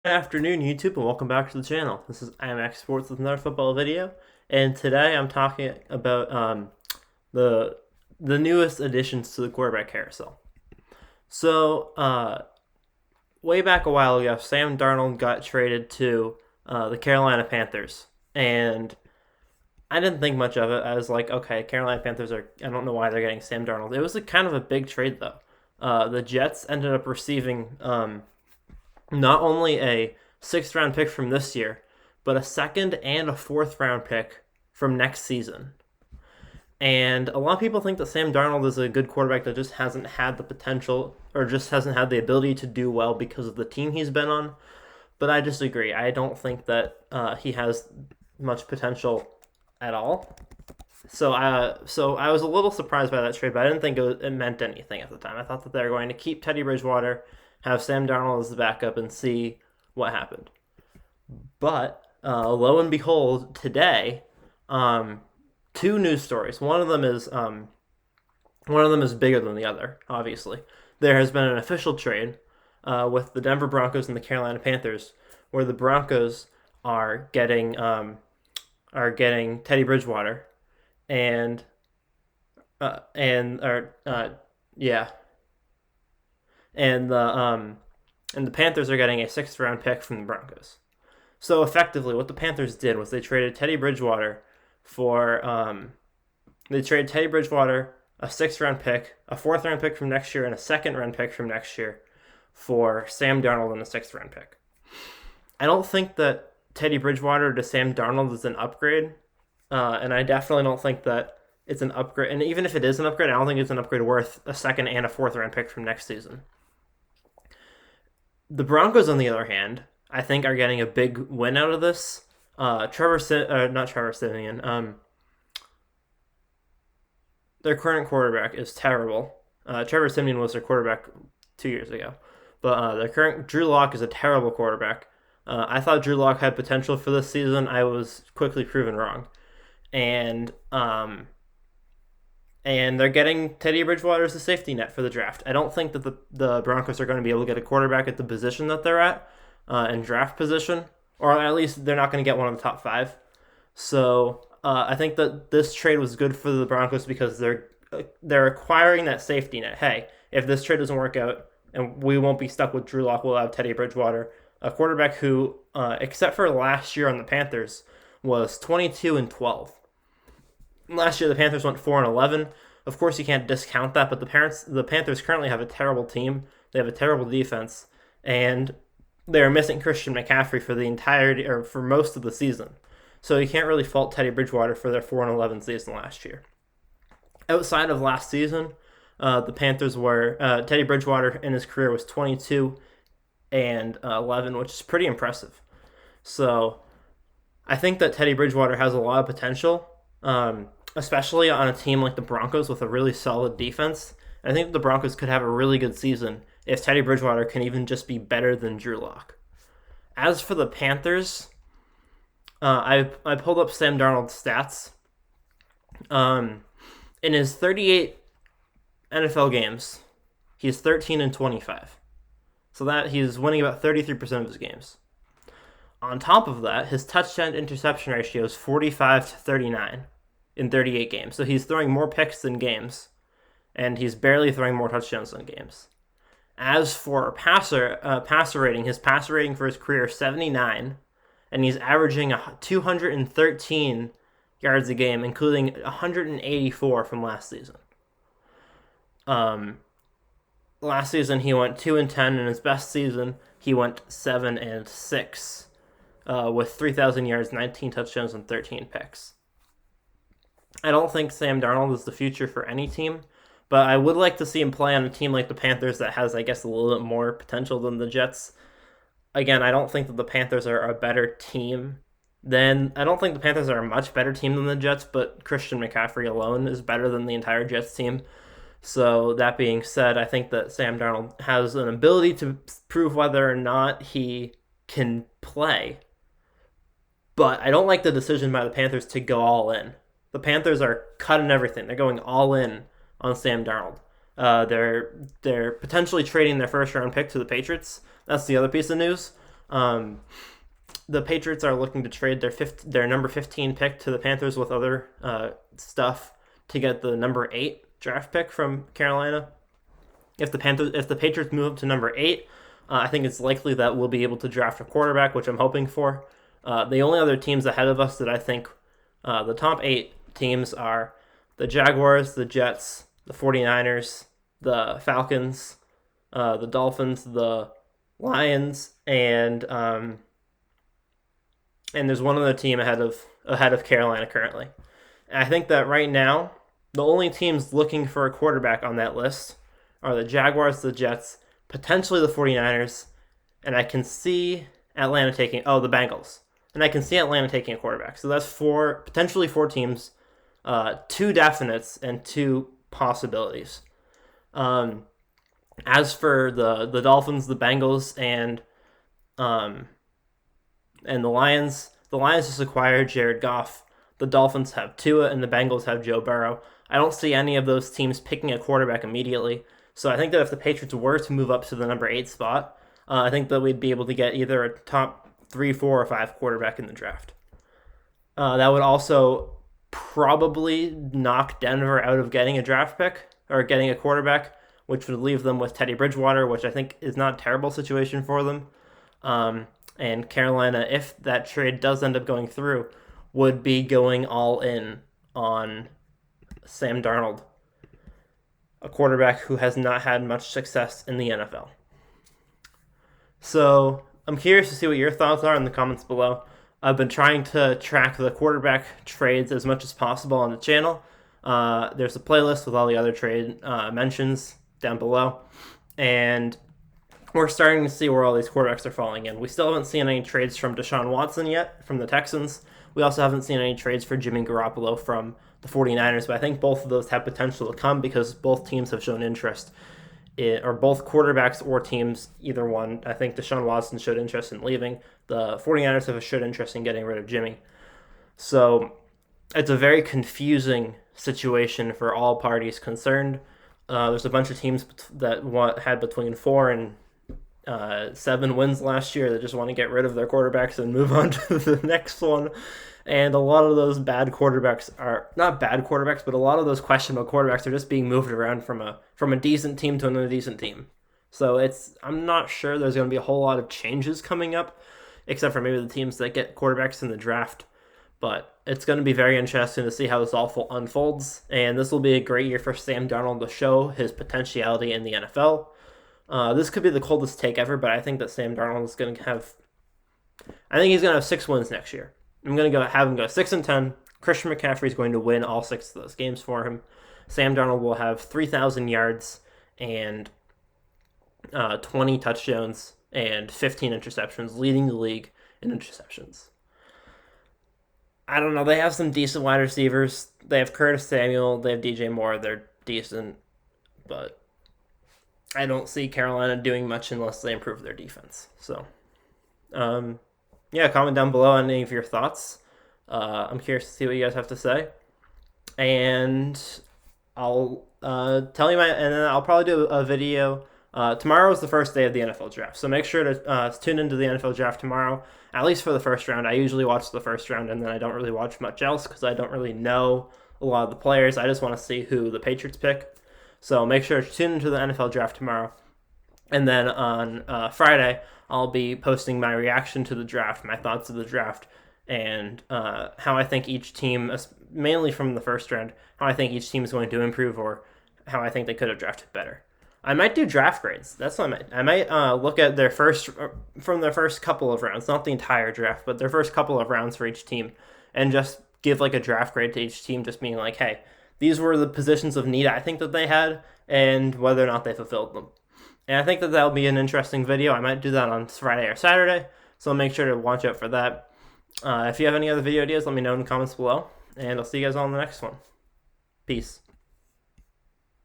Good afternoon, YouTube, and welcome back to the channel. This is IMAX Sports with another football video, and today I'm talking about the newest additions to the quarterback carousel. So, way back a while ago, Sam Darnold got traded to the Carolina Panthers, and I didn't think much of it. I was like, okay, Carolina Panthers I don't know why they're getting Sam Darnold. It was kind of a big trade, though. The Jets ended up receiving not only a sixth round pick from this year, but a second and a fourth round pick from next season. And a lot of people think that Sam Darnold is a good quarterback that just hasn't had the potential or just hasn't had the ability to do well because of the team he's been on. But I disagree. I don't think that he has much potential at all. So I was a little surprised by that trade, but I didn't think it meant anything at the time. I thought that they were going to keep Teddy Bridgewater, have Sam Darnold as the backup, and see what happened. But lo and behold, today, two news stories. One of them is bigger than the other. Obviously, there has been an official trade with the Denver Broncos and the Carolina Panthers, where the Broncos are getting Teddy Bridgewater, and yeah, and the Panthers are getting a sixth round pick from the Broncos. So effectively, what the Panthers did was they traded Teddy Bridgewater for a sixth round pick, a fourth round pick from next year, and a second round pick from next year for Sam Darnold and a sixth round pick. I don't think that Teddy Bridgewater to Sam Darnold is an upgrade, and I definitely don't think that it's an upgrade. And even if it is an upgrade, I don't think it's an upgrade worth a second and a fourth round pick from next season. The Broncos, on the other hand, I think are getting a big win out of this. Not Trevor Siemian. Their current quarterback is terrible. Trevor Siemian was their quarterback 2 years ago, but their current Drew Lock is a terrible quarterback. I thought Drew Lock had potential for this season. I was quickly proven wrong, and they're getting Teddy Bridgewater as a safety net for the draft. I don't think that the Broncos are going to be able to get a quarterback at the position that they're at in draft position, or at least they're not going to get one of the top five. So I think that this trade was good for the Broncos because they're acquiring that safety net. Hey, if this trade doesn't work out and we won't be stuck with Drew Lock, we'll have Teddy Bridgewater, a quarterback who, except for last year on the Panthers, was 22-12. Last year, the Panthers went 4-11. Of course, you can't discount that, but the Panthers currently have a terrible team. They have a terrible defense, and they're missing Christian McCaffrey for the entirety or for most of the season. So you can't really fault Teddy Bridgewater for their 4-11 season last year. Outside of last season, the Panthers were Teddy Bridgewater in his career was 22-11, which is pretty impressive. So I think that Teddy Bridgewater has a lot of potential. Especially on a team like the Broncos with a really solid defense. I think the Broncos could have a really good season if Teddy Bridgewater can even just be better than Drew Lock. As for the Panthers, I pulled up Sam Darnold's stats. In his 38 NFL games, he's 13-25. So that he's winning about 33% of his games. On top of that, his touchdown interception ratio is 45-39. In 38 games. So he's throwing more picks than games, and he's barely throwing more touchdowns than games. As for passer rating, his passer rating for his career is 79, and he's averaging 213 yards a game, including 184 from last season. Last season he went 2-10. In his best season, he went 7-6, with 3,000 yards, 19 touchdowns, and 13 picks. I don't think Sam Darnold is the future for any team, but I would like to see him play on a team like the Panthers that has, I guess, a little bit more potential than the Jets. Again, I don't think that the Panthers are a better team I don't think the Panthers are a much better team than the Jets, but Christian McCaffrey alone is better than the entire Jets team. So that being said, I think that Sam Darnold has an ability to prove whether or not he can play. But I don't like the decision by the Panthers to go all in. The Panthers are cutting everything. They're going all in on Sam Darnold. They're potentially trading their first round pick to the Patriots. That's the other piece of news. The Patriots are looking to trade their number 15 pick to the Panthers with other stuff to get the number 8 draft pick from Carolina. If the Patriots move up to number 8, I think it's likely that we'll be able to draft a quarterback, which I'm hoping for. The only other teams ahead of us that I think the top 8 teams are the Jaguars, the Jets, the 49ers, the Falcons, the Dolphins, the Lions, and there's one other team ahead of Carolina currently. And I think that right now, the only teams looking for a quarterback on that list are the Jaguars, the Jets, potentially the 49ers, and I can see Atlanta taking the Bengals. And I can see Atlanta taking a quarterback. So that's potentially four teams, 2 definites and 2 possibilities. As for the Dolphins, the Bengals, and the Lions just acquired Jared Goff. The Dolphins have Tua, and the Bengals have Joe Burrow. I don't see any of those teams picking a quarterback immediately. So I think that if the Patriots were to move up to the number 8 spot, I think that we'd be able to get either a top 3, 4, or 5 quarterback in the draft. That would also probably knock Denver out of getting a draft pick or getting a quarterback, which would leave them with Teddy Bridgewater, which I think is not a terrible situation for them. And Carolina, if that trade does end up going through, would be going all in on Sam Darnold, a quarterback who has not had much success in the NFL. So I'm curious to see what your thoughts are in the comments below. I've been trying to track the quarterback trades as much as possible on the channel. There's a playlist with all the other trade mentions down below. And we're starting to see where all these quarterbacks are falling in. We still haven't seen any trades from Deshaun Watson yet from the Texans. We also haven't seen any trades for Jimmy Garoppolo from the 49ers, but I think both of those have potential to come because both teams have shown interest or both quarterbacks or teams, either one. I think Deshaun Watson showed interest in leaving. The 49ers have showed interest in getting rid of Jimmy. So it's a very confusing situation for all parties concerned. There's a bunch of teams that had between 4 and 7 wins last year that just want to get rid of their quarterbacks and move on to the next one. And a lot of those bad quarterbacks are not bad quarterbacks, but a lot of those questionable quarterbacks are just being moved around from a decent team to another decent team. So I'm not sure there's going to be a whole lot of changes coming up, except for maybe the teams that get quarterbacks in the draft. But it's going to be very interesting to see how this all unfolds. And this will be a great year for Sam Darnold to show his potentiality in the NFL. This could be the coldest take ever, but I think that Sam Darnold is going to have... I think he's going to have 6 wins next year. I'm going to have him go 6-10. Christian McCaffrey is going to win all 6 of those games for him. Sam Darnold will have 3,000 yards and 20 touchdowns and 15 interceptions, leading the league in interceptions. I don't know. They have some decent wide receivers. They have Curtis Samuel. They have DJ Moore. They're decent, but I don't see Carolina doing much unless they improve their defense. So, comment down below on any of your thoughts. I'm curious to see what you guys have to say. And I'll tell you and then I'll probably do a video. Tomorrow is the first day of the NFL draft, so make sure to tune into the NFL draft tomorrow, at least for the first round. I usually watch the first round, and then I don't really watch much else because I don't really know a lot of the players. I just want to see who the Patriots pick. So make sure to tune into the NFL draft tomorrow. And then on Friday, I'll be posting my reaction to the draft, my thoughts of the draft, and how I think each team, mainly from the first round, how I think each team is going to improve or how I think they could have drafted better. I might do draft grades. That's what I might. I might look at their first couple of rounds, not the entire draft, but their first couple of rounds for each team, and just give like a draft grade to each team, just being like, hey, these were the positions of need I think that they had, and whether or not they fulfilled them. And I think that that'll be an interesting video. I might do that on Friday or Saturday, so make sure to watch out for that. If you have any other video ideas, let me know in the comments below, and I'll see you guys all in the next one. Peace.